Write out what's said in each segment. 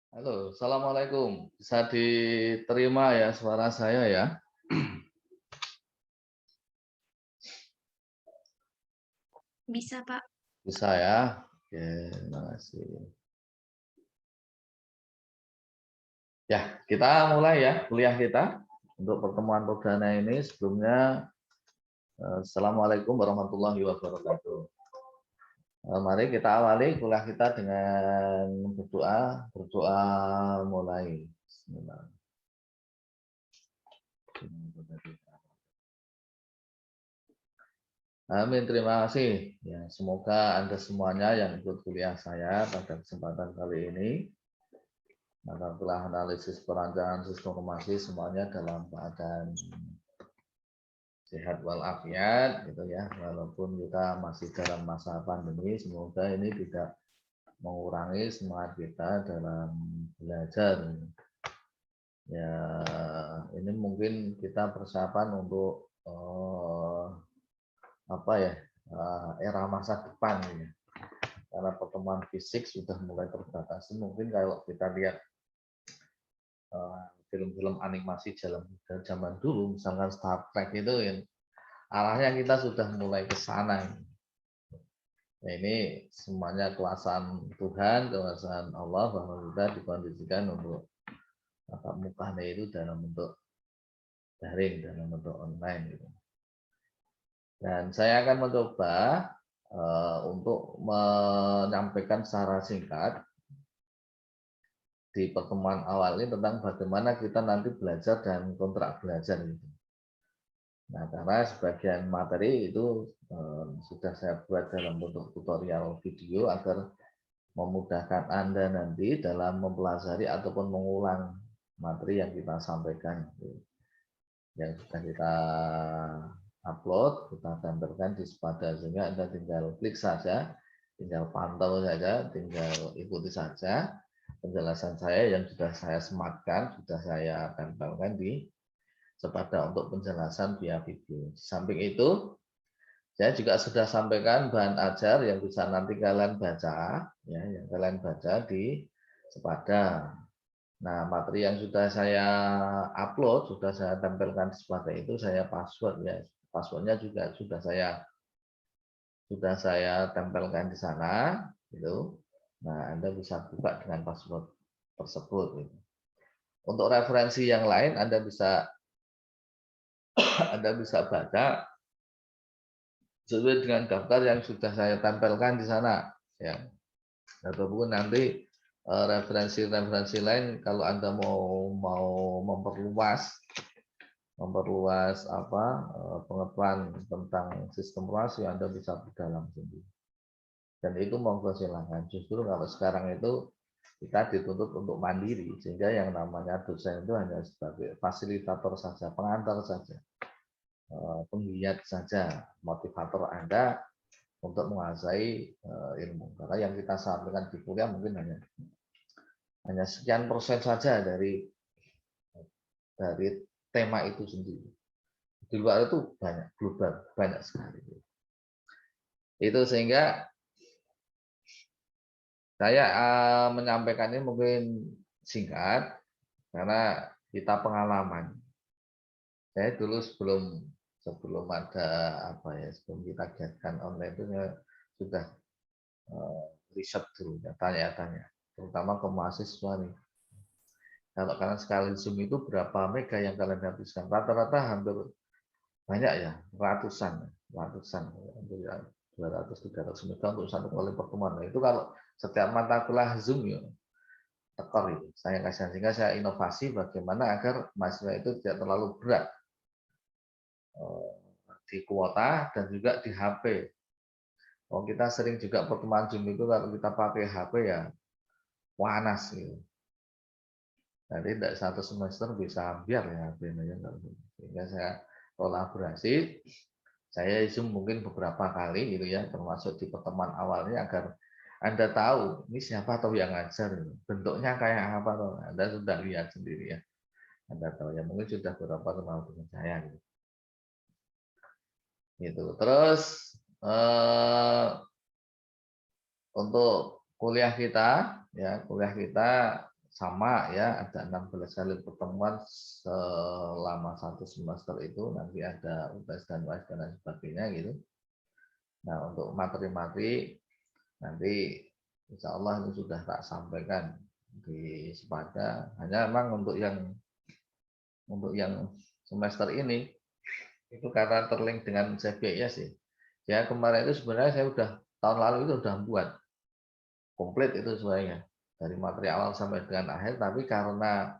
Halo, Assalamualaikum. Bisa diterima ya suara saya ya? Bisa, Pak. Bisa ya? Oke, terima kasih. Ya, kita mulai ya kuliah kita untuk pertemuan perdana ini. Sebelumnya, Assalamualaikum warahmatullahi wabarakatuh. Mari kita awali kuliah kita dengan berdoa. Berdoa mulai. Bismillah. Amin, terima kasih. Ya, semoga Anda semuanya yang ikut kuliah saya pada kesempatan kali ini, maka telah analisis perancangan sistem informasi semuanya dalam keadaan sehat walafiat, gitu ya. Walaupun kita masih dalam masa pandemi, semoga ini tidak mengurangi semangat kita dalam belajar. Ya, ini mungkin kita persiapan untuk era masa depan ya. Karena pertemuan fisik sudah mulai terbatasi. Mungkin kalau kita lihat film-film animasi zaman dulu, misalkan Star Trek itu yang arahnya kita sudah mulai ke sana. Nah, ini semuanya kuasaan Tuhan, kuasaan Allah, bahwa kita dikondisikan untuk tatap mukanya itu dalam bentuk daring, dalam bentuk online gitu. Dan saya akan mencoba untuk menyampaikan secara singkat di pertemuan awal ini tentang bagaimana kita nanti belajar dan kontrak belajar gitu. Nah, karena sebagian materi itu sudah saya buat dalam bentuk tutorial video agar memudahkan Anda nanti dalam mempelajari ataupun mengulang materi yang kita sampaikan. Yang sudah kita upload, kita tempelkan di sepada, sehingga Anda tinggal klik saja, tinggal pantau saja, tinggal ikuti saja penjelasan saya yang sudah saya sematkan, sudah saya tempelkan di sepada untuk penjelasan via video. Di samping itu, saya juga sudah sampaikan bahan ajar yang bisa nanti kalian baca, ya, yang kalian baca di sepada. Nah, materi yang sudah saya upload, sudah saya tempelkan di sepada itu, saya password ya, passwordnya juga sudah saya tempelkan di sana, gitu. Nah, Anda bisa buka dengan password tersebut. Gitu. Untuk referensi yang lain, Anda bisa baca sesuai dengan daftar yang sudah saya tempelkan di sana, ya. Ataupun nanti referensi-referensi lain kalau Anda mau memperluas pengetahuan tentang sistem informasi, Anda bisa berdalam sendiri. Dan itu monggo silakan. Justru kalau sekarang itu kita dituntut untuk mandiri, sehingga yang namanya dosen itu hanya sebagai fasilitator saja, pengantar saja, penggiat saja, motivator Anda untuk menguasai ilmu. Karena yang kita sampaikan di kuliah mungkin hanya sekian persen saja dari tema itu sendiri. Di luar itu banyak, global, banyak sekali. Itu sehingga saya menyampaikan ini mungkin singkat karena kita pengalaman. Saya dulu sebelum ada sebelum kita giatkan online itu saya sudah riset dulu, tanya-tanya, terutama ke mahasiswa nih. Kalau kalian sekali Zoom itu berapa mega yang kalian habiskan? Rata-rata hampir banyak ya, ratusan, hampir 200-300 mega untuk satu kali pertemuan. Nah, itu kalau setiap mata kuliah Zoom ya, tekor itu. Saya kasih, sehingga saya inovasi bagaimana agar mahasiswa itu tidak terlalu berat di kuota dan juga di HP. Oh, kita sering juga pertemuan Zoom itu kalau kita pakai HP ya panas gitu. Jadi tidak satu semester bisa biar ya HP-nya. Sehingga saya kolaborasi, saya Zoom mungkin beberapa kali gitu ya, termasuk di pertemuan awalnya agar Anda tahu ini siapa tahu yang ngajar, bentuknya kayak apa, Anda sudah lihat sendiri ya. Anda tahu ya, mungkin sudah beberapa kenal dengan saya gitu. Gitu. Terus untuk kuliah kita ya kuliah kita sama ya, ada 16 kali pertemuan selama 1 semester itu, nanti ada UTS dan UAS dan lain sebagainya gitu. Nah untuk materi-materi nanti insya Allah ini sudah tak sampaikan di Sepada, hanya memang untuk yang semester ini itu karena terlink dengan CBIS sih. Ya kemarin itu sebenarnya saya udah tahun lalu itu udah buat komplit itu sebenarnya dari materi awal sampai dengan akhir, tapi karena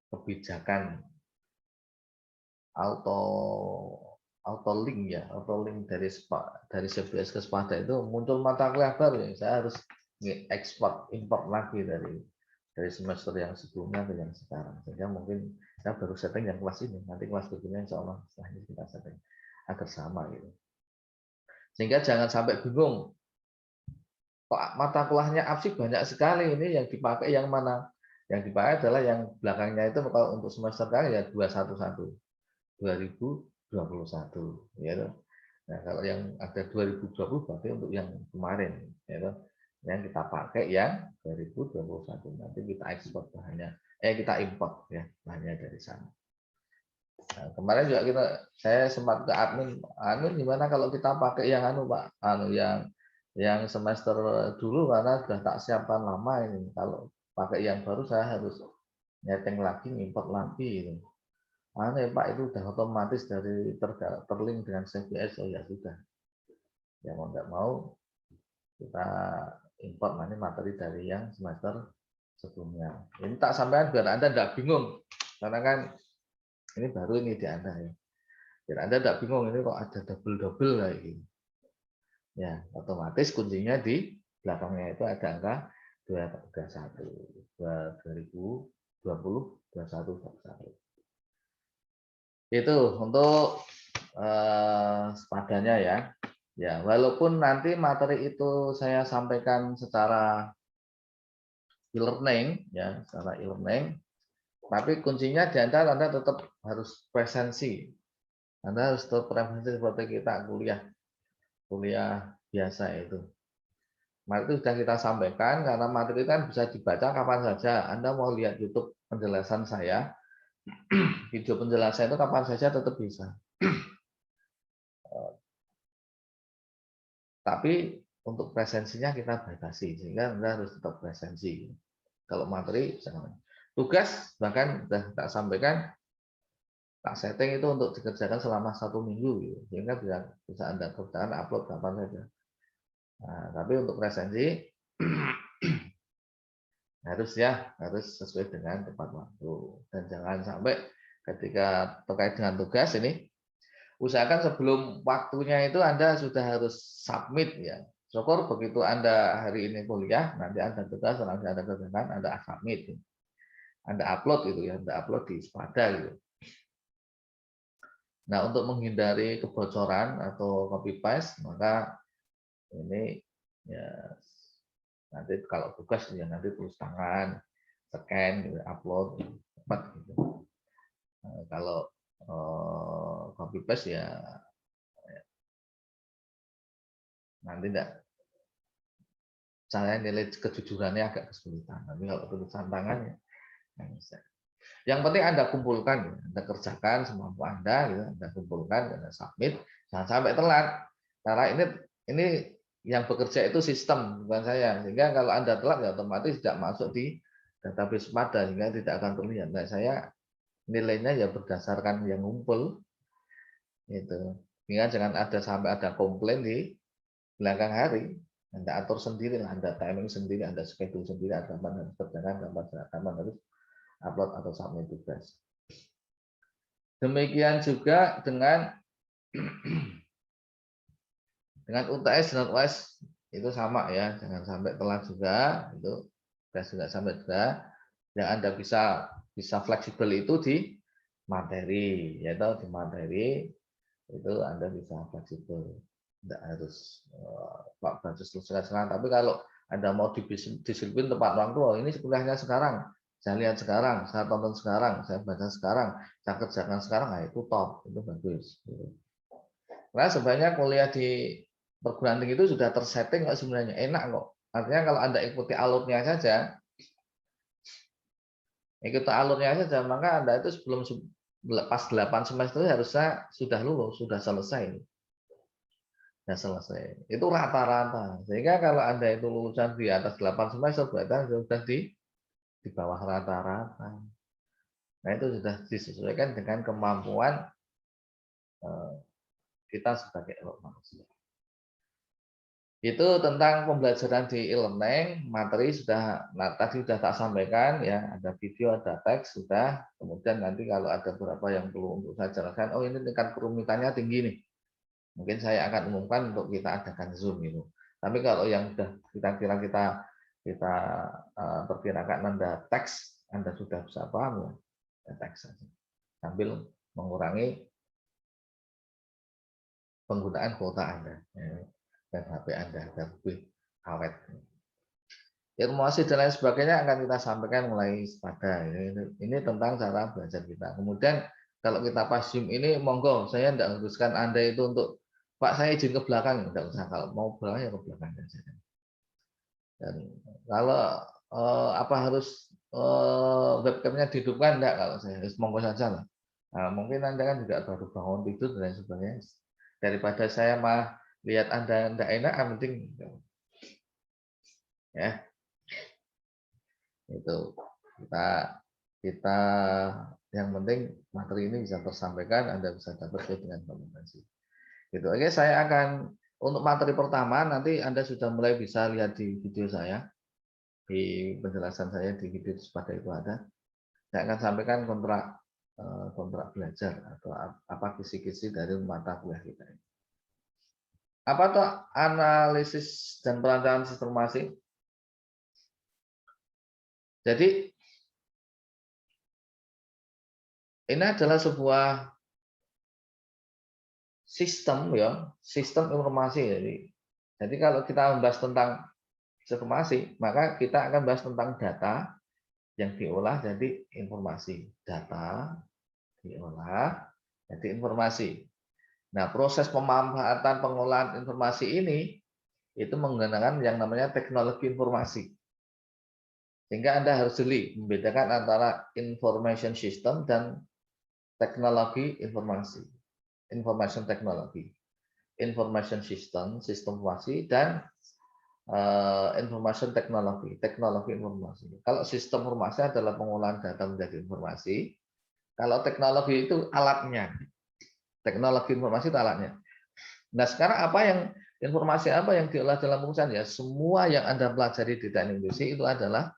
kebijakan auto auto link ya, auto link dari CBS ke Sepada itu muncul mata kuliah baru ya, saya harus ekspor import lagi dari semester yang sebelumnya ke yang sekarang, sehingga mungkin saya baru setting yang kelas ini, nanti kelas berikutnya insya Allah setelah ini kita setting agar sama gitu, sehingga jangan sampai bingung kok mata kuliahnya absif banyak sekali, ini yang dipakai yang mana. Yang dipakai adalah yang belakangnya itu, kalau untuk semester sekarang ya 211 2021 ya. Nah kalau yang ada 2020 berarti untuk yang kemarin ya. Yang kita pakai yang 2021, nanti kita ekspor bahannya, kita import ya bahannya dari sana. Nah, kemarin juga saya sempat ke admin gimana kalau kita pakai yang Pak, yang semester dulu, karena sudah tak siapkan lama ini. Kalau pakai yang baru saya harus nyeting lagi, import lagi. Gitu. Pak itu udah otomatis dari terlink dengan CBS. Oh ya sudah. Ya mau nggak mau kita import nanti materi dari yang semester sebelumnya. Ini tak sampaikan biar Anda nggak bingung, karena kan ini baru ini di Anda ya. Biar Anda tidak bingung ini kok ada double-double kayak gini. Ya, otomatis kuncinya di belakangnya itu ada angka 2021, 2021. Itu untuk sepadanya ya. Ya, walaupun nanti materi itu saya sampaikan secara e-learning ya, secara e-learning, tapi kuncinya di Anda tetap harus presensi. Anda harus tetap presensi seperti kita kuliah biasa itu. Materi itu sudah kita sampaikan, karena materi kan bisa dibaca kapan saja. Anda mau lihat YouTube penjelasan saya, video penjelasan itu kapan saja tetap bisa. Tapi untuk presensinya kita batasi, sehingga Anda harus tetap presensi. Kalau materi, tugas bahkan sudah tak sampaikan, tak setting itu untuk dikerjakan selama 1 minggu, sehingga bisa Anda kerjakan upload kapan saja. Nah, tapi untuk presensi harus sesuai dengan tepat waktu, dan jangan sampai ketika terkait dengan tugas ini, usahakan sebelum waktunya itu Anda sudah harus submit ya. Syukur begitu Anda hari ini kuliah, nanti Anda tugas, nanti Anda kerjakan, Anda submit, Anda upload gitu ya, Anda upload di Sepada gitu. Nah untuk menghindari kebocoran atau copy paste, maka ini ya nanti kalau tugas ya nanti tulis tangan, scan, gitu, upload cepat gitu. Nah, kalau copy paste ya nanti enggak, saya nilai kejujurannya agak kesulitan. Tapi kalau tulisan tangan ya bisa. Yang penting Anda kumpulkan, Anda kerjakan semampu Anda, gitu. Anda kumpulkan, Anda submit, jangan sampai telat. Karena ini yang bekerja itu sistem, bukan saya. Sehingga kalau Anda telat, ya otomatis tidak masuk di database Sepada, sehingga tidak akan terlihat. Nah, saya nilainya ya berdasarkan yang ngumpul, gitu. Sehingga jangan sampai ada komplain di belakang hari. Anda atur sendiri, Anda timing sendiri, Anda schedule sendiri, kapan harus kerjakan, kapan harus upload atau submit tugas. Demikian juga dengan UTS dan UAS itu sama ya, jangan sampai telat juga, itu juga sampai juga. Yang Anda bisa fleksibel itu di materi, yaitu di materi itu Anda bisa fleksibel, tidak harus Pak baca selesai. Tapi kalau Anda mau disiplin tepat waktu, oh ini kuliahnya sekarang, saya lihat sekarang, saya tonton sekarang, saya baca sekarang, saya kerjakan sekarang, nah itu top, itu bagus. Karena sebenarnya kuliah di perguruan tinggi itu sudah tersetting kok sebenarnya, enak kok. Artinya kalau Anda ikuti alurnya saja, maka Anda itu sebelum pas 8 semester harusnya sudah lulus, sudah selesai. Sudah selesai. Itu rata-rata. Sehingga kalau Anda itu lulusan di atas 8 semester, berarti sudah di bawah rata-rata. Nah, itu sudah disesuaikan dengan kemampuan kita sebagai manusia. Itu tentang pembelajaran di e-learning, materi tadi sudah tak sampaikan ya, ada video, ada teks sudah. Kemudian nanti kalau ada beberapa yang perlu untuk saya jelaskan, oh ini tingkat kerumitannya tinggi nih. Mungkin saya akan umumkan untuk kita adakan Zoom itu. Tapi kalau yang sudah kita perkirakan Anda teks, Anda sudah bisa paham ya teks saja. Sambil mengurangi penggunaan kuota Anda dan HP Anda agar lebih awet. Informasi dan lain sebagainya akan kita sampaikan mulai pada ini tentang cara belajar kita. Kemudian kalau kita pas Zoom ini, monggo saya tidak haruskan Anda itu untuk Pak saya izin ke belakang, tidak usah, kalau mau belakang ya ke belakang saja. Dan kalau harus webcamnya dihidupkan, enggak, kalau saya harus monggo saja lah. Nah, mungkin Anda kan juga baru bangun tidur dan lain sebagainya. Daripada saya mah lihat Anda enggak enak, yang penting ya itu kita yang penting materi ini bisa tersampaikan, Anda bisa dapat dengan komunikasi. Gitu. Oke, saya akan untuk materi pertama nanti Anda sudah mulai bisa lihat di video saya, di penjelasan saya di video pada itu ada. Saya akan sampaikan kontrak belajar atau apa kisi-kisi dari mata kuliah kita ini. Apa tuh analisis dan perancangan sistem informasi? Jadi ini adalah sebuah sistem ya, sistem informasi. Jadi kalau kita membahas tentang informasi, maka kita akan bahas tentang data yang diolah jadi informasi. Data diolah jadi informasi. Nah, proses pemanfaatan pengolahan informasi ini itu menggunakan yang namanya teknologi informasi. Sehingga Anda harus jeli membedakan antara information system dan teknologi informasi. Information technology. Information system, sistem informasi, dan information technology, teknologi informasi. Kalau sistem informasi adalah pengolahan data menjadi informasi, kalau teknologi itu alatnya. Teknologi informasi itu alatnya. Nah, sekarang informasi apa yang diolah dalam perusahaan ya? Semua yang Anda pelajari di teknik industri itu adalah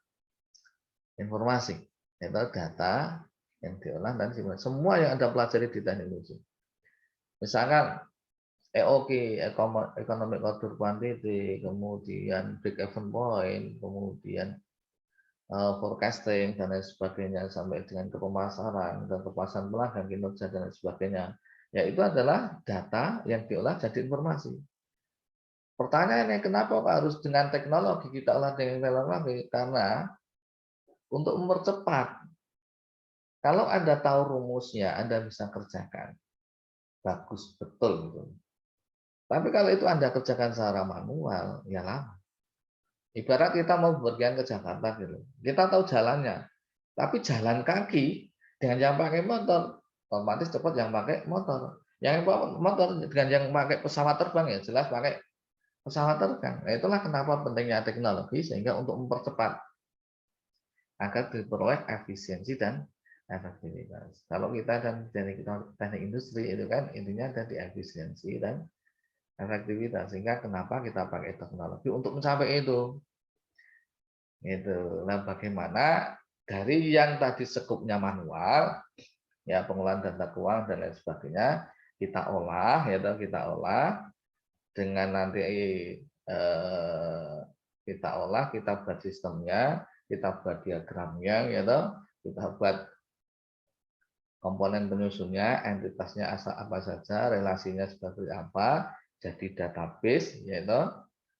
informasi, yaitu data yang diolah dan semua yang Anda pelajari di teknik industri. Misalkan EOQ, Economic Order Quantity, kemudian Break Even Point, kemudian forecasting dan lain sebagainya sampai dengan ke pemasaran dan kepuasan pelanggan, kinerja dan lain sebagainya. Ya itu adalah data yang diolah jadi informasi. Pertanyaannya kenapa Pak harus dengan teknologi kita olah dengan teknologi? Karena untuk mempercepat. Kalau Anda tahu rumusnya, Anda bisa kerjakan. Bagus, betul. Gitu. Tapi kalau itu Anda kerjakan secara manual, ya lama. Ibarat kita mau berpergian ke Jakarta gitu. Kita tahu jalannya. Tapi jalan kaki dengan yang pakai motor, otomatis cepat yang pakai motor. Yang motor dengan yang pakai pesawat terbang ya jelas pakai pesawat terbang. Nah, itulah kenapa pentingnya teknologi sehingga untuk mempercepat agar diperoleh efisiensi dan efektivitas. Kalau kita dan teknik industri itu kan intinya ada di efisiensi dan efektivitas. Sehingga kenapa kita pakai teknologi untuk mencapai itu. Itu. Nah, bagaimana dari yang tadi sekupnya manual, ya pengolahan data keuangan dan lain sebagainya, kita olah dengan nanti kita buat sistemnya, kita buat diagramnya, kita buat komponen penyusunnya, entitasnya apa saja, relasinya seperti apa, jadi database,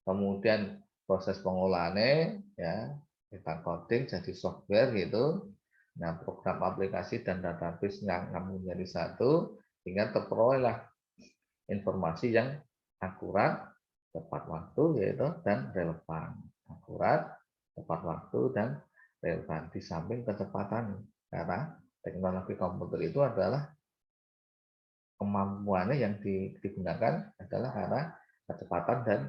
kemudian proses pengolahannya, ya kita coding jadi software gitu. Nah, program aplikasi dan database yang menjadi satu, sehingga terperolehlah informasi yang akurat, tepat waktu, dan relevan. akurat, tepat waktu, dan relevan. Di samping kecepatan, karena teknologi komputer itu adalah kemampuannya yang digunakan adalah karena kecepatan dan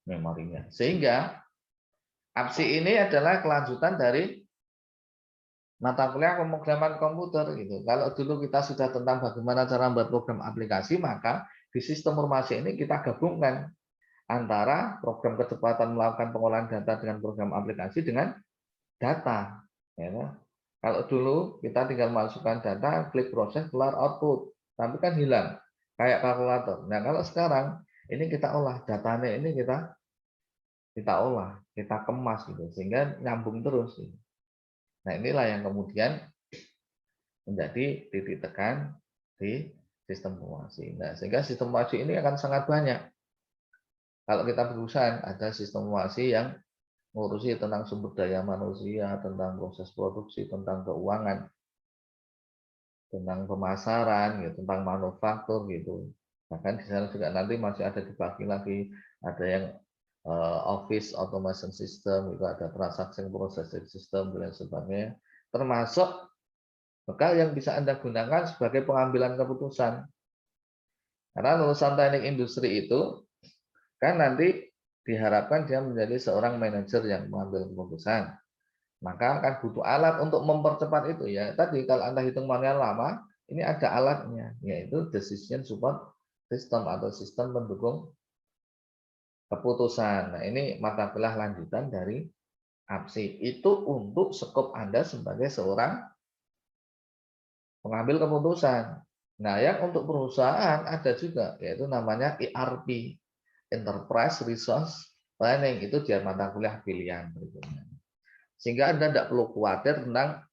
memorinya. Sehingga APSI ini adalah kelanjutan dari mata kuliah pemrograman komputer gitu. Kalau dulu kita sudah tentang bagaimana cara membuat program aplikasi, maka di sistem informasi ini kita gabungkan antara program kecepatan melakukan pengolahan data dengan program aplikasi dengan data. Ya. Kalau dulu kita tinggal masukkan data, klik proses, keluar output, tapi kan hilang kayak kalkulator. Nah kalau sekarang ini kita olah datanya, ini kita olah, kita kemas gitu, sehingga nyambung terus. Gitu. Nah inilah yang kemudian menjadi titik tekan di sistem informasi. Nah sehingga sistem informasi ini akan sangat banyak. Kalau kita perusahaan ada sistem informasi yang ngurusi tentang sumber daya manusia, tentang proses produksi, tentang keuangan, tentang pemasaran, gitu, tentang manufaktur gitu. Bahkan di sana juga nanti masih ada dibagi lagi, ada yang office automation system, itu ada transaction processing system dan lain sebagainya. Termasuk bekal yang bisa Anda gunakan sebagai pengambilan keputusan. Karena lulusan teknik industri itu kan nanti diharapkan dia menjadi seorang manajer yang mengambil keputusan. Maka akan butuh alat untuk mempercepat itu ya. Tadi kalau Anda hitung manual lama, ini ada alatnya, yaitu decision support system atau sistem pendukung keputusan. Nah, ini mata kuliah lanjutan dari APSI. Itu untuk skop Anda sebagai seorang pengambil keputusan. Nah, yang untuk perusahaan ada juga, yaitu namanya ERP, Enterprise Resource Planning. Itu dia mata kuliah pilihan berikutnya. Sehingga Anda tidak perlu khawatir tentang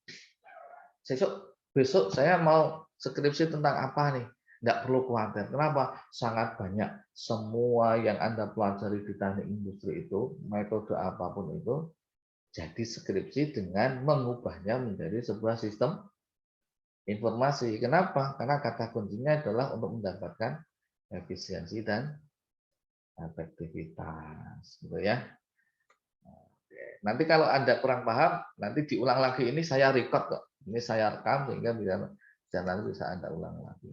besok saya mau skripsi tentang apa nih. Tidak perlu khawatir. Kenapa? Sangat banyak. Semua yang Anda pelajari di teknik industri itu, metode apapun itu, jadi skripsi dengan mengubahnya menjadi sebuah sistem informasi. Kenapa? Karena kata kuncinya adalah untuk mendapatkan efisiensi dan efektivitas. Gitu ya. Nanti kalau Anda kurang paham, nanti diulang lagi. Ini saya record kok. Ini saya rekam sehingga nanti bisa Anda ulang lagi.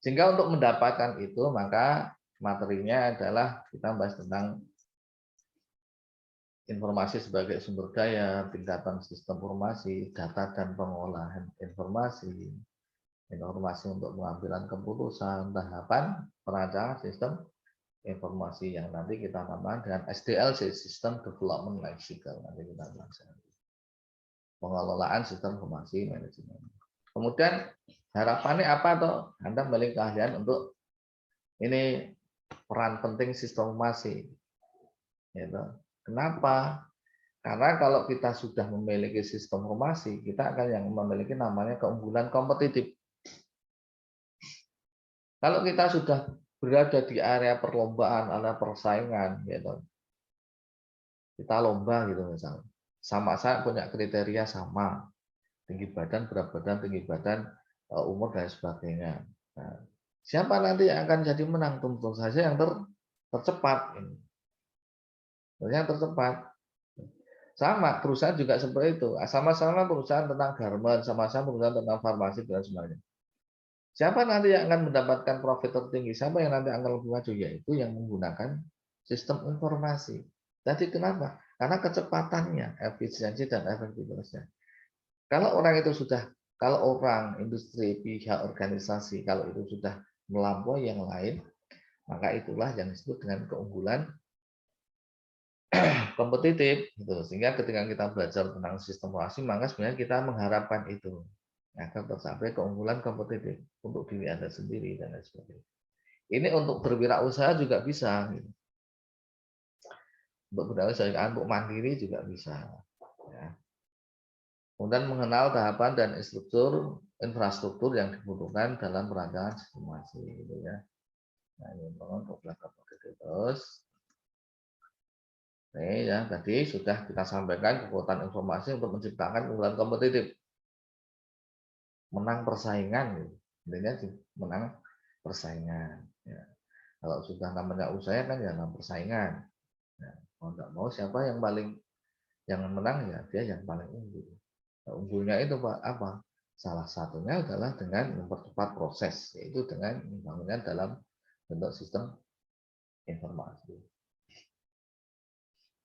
Sehingga untuk mendapatkan itu, maka materinya adalah kita bahas tentang informasi sebagai sumber daya, tingkatan sistem informasi, data dan pengolahan informasi, informasi untuk pengambilan keputusan, tahapan perancangan sistem informasi yang nanti kita namakan dengan SDLC, System Development Life Cycle. Nanti kita bahas. Pengelolaan sistem informasi manajemen. Kemudian harapannya apa toh? Anda memiliki keahlian untuk ini peran penting sistem informasi. Gitu. Kenapa? Karena kalau kita sudah memiliki sistem informasi, kita akan yang memiliki namanya keunggulan kompetitif. Kalau kita sudah berada di area perlombaan, area persaingan, gitu, kita lomba gitu misalnya, sama saya punya kriteria sama, tinggi badan, berat badan, tinggi badan, umur dan sebagainya. Nah, siapa nanti yang akan jadi menang? Tentu saja yang tercepat. Yang tercepat. Sama, perusahaan juga seperti itu. Sama-sama perusahaan tentang garment, sama-sama perusahaan tentang farmasi dan sebagainya. Siapa nanti yang akan mendapatkan profit tertinggi? Siapa yang nanti akan lebih maju? Yaitu yang menggunakan sistem informasi. Jadi kenapa? Karena kecepatannya, efisiensi dan efektivitasnya. Kalau orang itu sudah, kalau orang, industri, pihak, organisasi, kalau itu sudah melampaui yang lain, maka itulah yang disebut dengan keunggulan kompetitif gitu. Sehingga ketika kita belajar tentang sistem informasi, maka sebenarnya kita mengharapkan itu agar tercapai keunggulan kompetitif untuk diri Anda sendiri dan lain sebagainya. Ini untuk berwirausaha juga bisa gitu. Untuk berwirausaha, untuk mandiri juga bisa ya. Kemudian mengenal tahapan dan infrastruktur yang dibutuhkan dalam perancangan sistem informasi gitu ya. Nah, ini untuk belakang terus. Oke ya, tadi sudah kita sampaikan kekuatan informasi untuk menciptakan keunggulan kompetitif. Menang persaingan gitu. Intinya menang persaingan ya. Kalau sudah namanya usaha kan ya menang persaingan. Ya. Mau nggak mau siapa yang menang ya dia yang paling unggul. Nah, unggulnya itu Pak apa? Salah satunya adalah dengan mempercepat proses, yaitu dengan pembangunan dalam bentuk sistem informasi.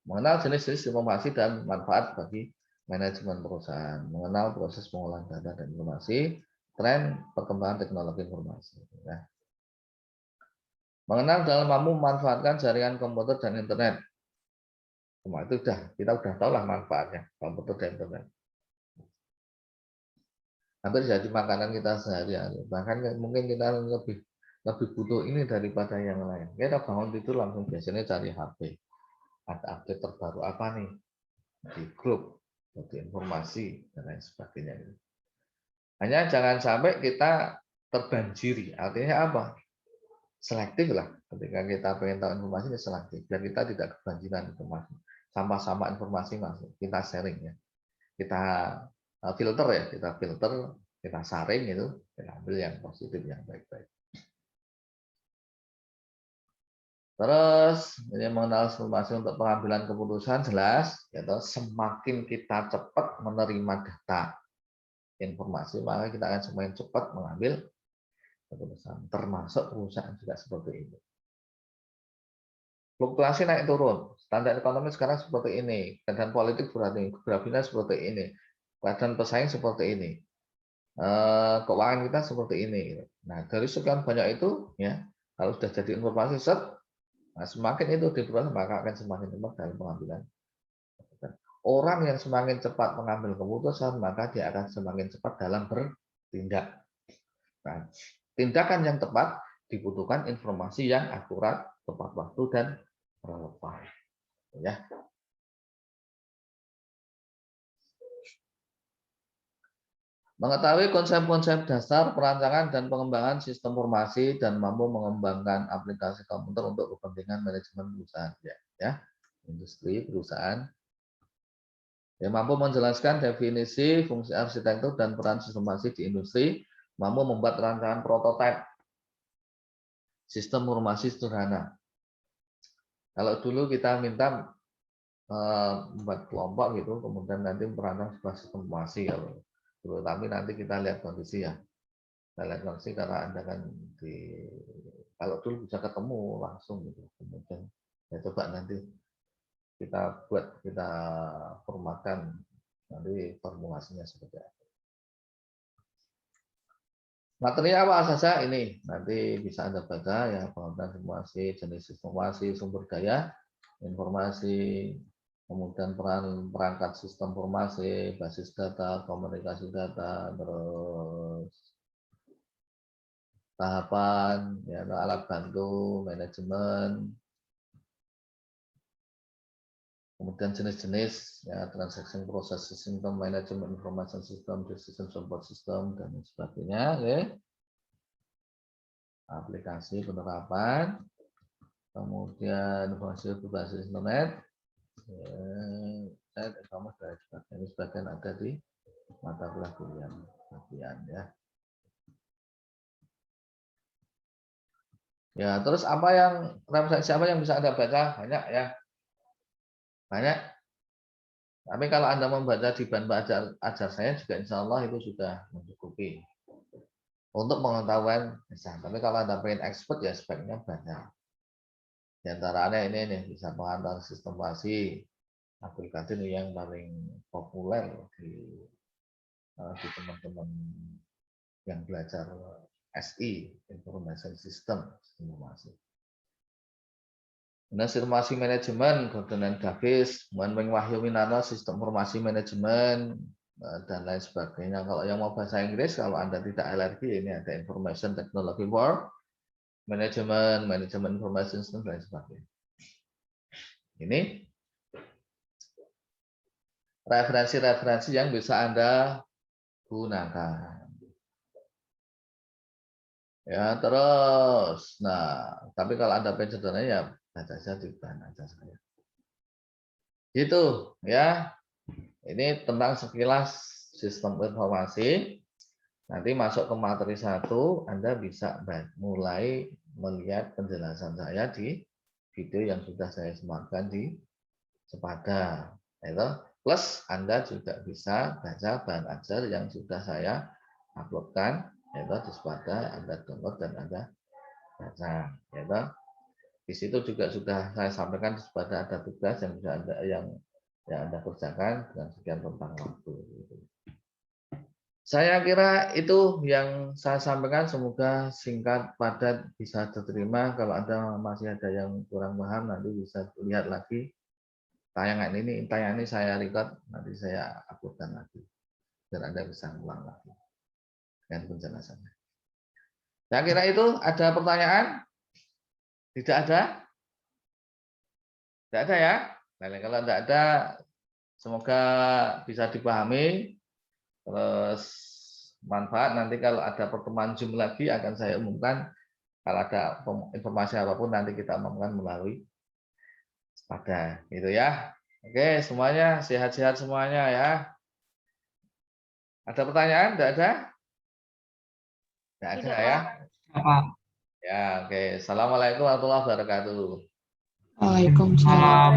Mengenal jenis-jenis informasi dan manfaat bagi manajemen perusahaan, mengenal proses pengolahan data dan informasi, tren perkembangan teknologi informasi. Ya. Mengenal dalam mampu memanfaatkan jaringan komputer dan internet. Semua itu kita udah tahu lah manfaatnya komputer dan internet. Hampir jadi makanan kita sehari-hari. Bahkan mungkin kita lebih butuh ini daripada yang lain. Kita bangun tidur langsung biasanya cari HP. Ada update terbaru apa nih di grup, di informasi dan lain sebagainya. Hanya jangan sampai kita terbanjiri. Artinya apa? Selektif lah. Ketika kita pengen tahu informasi, selektif. Biar kita tidak kebanjiran informasi. Sama-sama informasi masuk. Kita sharing ya. Kita filter ya. Kita saring itu. Kita ambil yang positif, yang baik-baik. Terus ini mengenal informasi untuk pengambilan keputusan jelas. Yaitu semakin kita cepat menerima data informasi, maka kita akan semakin cepat mengambil keputusan. Termasuk perusahaan juga seperti ini. Fluktuasi naik turun, standar ekonomi sekarang seperti ini, keadaan politik berarti geografinya seperti ini, keadaan pesaing seperti ini, keuangan kita seperti ini. Nah dari sekian banyak itu, ya kalau sudah jadi informasi set, nah, semakin itu diperluas maka akan semakin cepat dalam pengambilan. Orang yang semakin cepat mengambil keputusan maka dia akan semakin cepat dalam bertindak. Nah, tindakan yang tepat dibutuhkan informasi yang akurat, tepat waktu dan relevan. Ya. Mengetahui konsep-konsep dasar perancangan dan pengembangan sistem informasi dan mampu mengembangkan aplikasi komputer untuk kepentingan manajemen perusahaan. Ya. Industri perusahaan. Ya, mampu menjelaskan definisi, fungsi arsitektur dan peran sistem informasi di industri, mampu membuat rancangan prototipe sistem informasi sederhana. Kalau dulu kita minta membuat kelompok gitu, kemudian nanti merancang sebuah sistem informasi kalau dulu, tapi nanti kita lihat kondisi ya. Kita lihat kondisi karena Anda kan kalau dulu bisa ketemu langsung gitu. Kemudian ya coba nanti kita formatkan nanti formulasinya seperti apa. Materi apa saja ini nanti bisa Anda baca ya, pengetahuan informasi, jenis informasi, sumber daya informasi, kemudian perangkat sistem informasi, basis data, komunikasi data, terus tahapan, ya, alat bantu, manajemen, kemudian jenis-jenis, ya, transaction process system, manajemen information system, decision support system, dan sebagainya. Ya. Aplikasi penerapan, kemudian informasi berbasis internet. Saya kamu dari sebagian ada di mata kuliah bagian ya. Ya, terus siapa yang bisa Anda baca? Banyak ya. Banyak. Tapi kalau Anda membaca di bahan ajar saya juga insya Allah itu sudah mencukupi untuk pengetahuan bisa. Tapi kalau Anda pengen expert ya sebaiknya banyak. Di antaranya ini nih bisa pengantar sistem informasi, aplikasi ini yang paling populer di teman-teman yang belajar SI, Information System informasi. Informasi manajemen, Gordon Davis, Wahyu Winarno, sistem informasi manajemen, dan lain sebagainya. Kalau yang mau bahasa Inggris, kalau Anda tidak alergi, ini ada Information Technology World, Management Information System, dan lain sebagainya. Ini referensi-referensi yang bisa Anda gunakan. Ya, terus, nah, tapi kalau Anda pengen sederhana ya baca saja di bahan ajar saya. Gitu, ya. Ini tentang sekilas sistem informasi. Nanti masuk ke materi 1, Anda bisa mulai melihat penjelasan saya di video yang sudah saya sematkan di sepada. Itu. Plus Anda juga bisa baca bahan ajar yang sudah saya uploadkan, yaitu di sepada Anda download dan Anda baca. Yaitu. Di situ juga sudah saya sampaikan di sepada ada tugas yang bisa Anda kerjakan dengan sekian rentang waktu. Saya kira itu yang saya sampaikan, semoga singkat, padat, bisa diterima. Kalau Anda masih ada yang kurang paham, nanti bisa lihat lagi tayangan ini saya record, nanti saya uploadkan lagi, biar Anda bisa ulang lagi dengan penjelasannya. Saya kira itu. Ada pertanyaan? Tidak ada? Tidak ada ya? Nah, kalau tidak ada, semoga bisa dipahami. Terus manfaat, nanti kalau ada pertemuan Zoom lagi akan saya umumkan. Kalau ada informasi apapun nanti kita umumkan melalui sepada, gitu ya. Oke, semuanya sehat-sehat semuanya ya. Ada pertanyaan? Tidak ada? Tidak ada ya. Ya, oke. Assalamualaikum warahmatullahi wabarakatuh. Waalaikumsalam.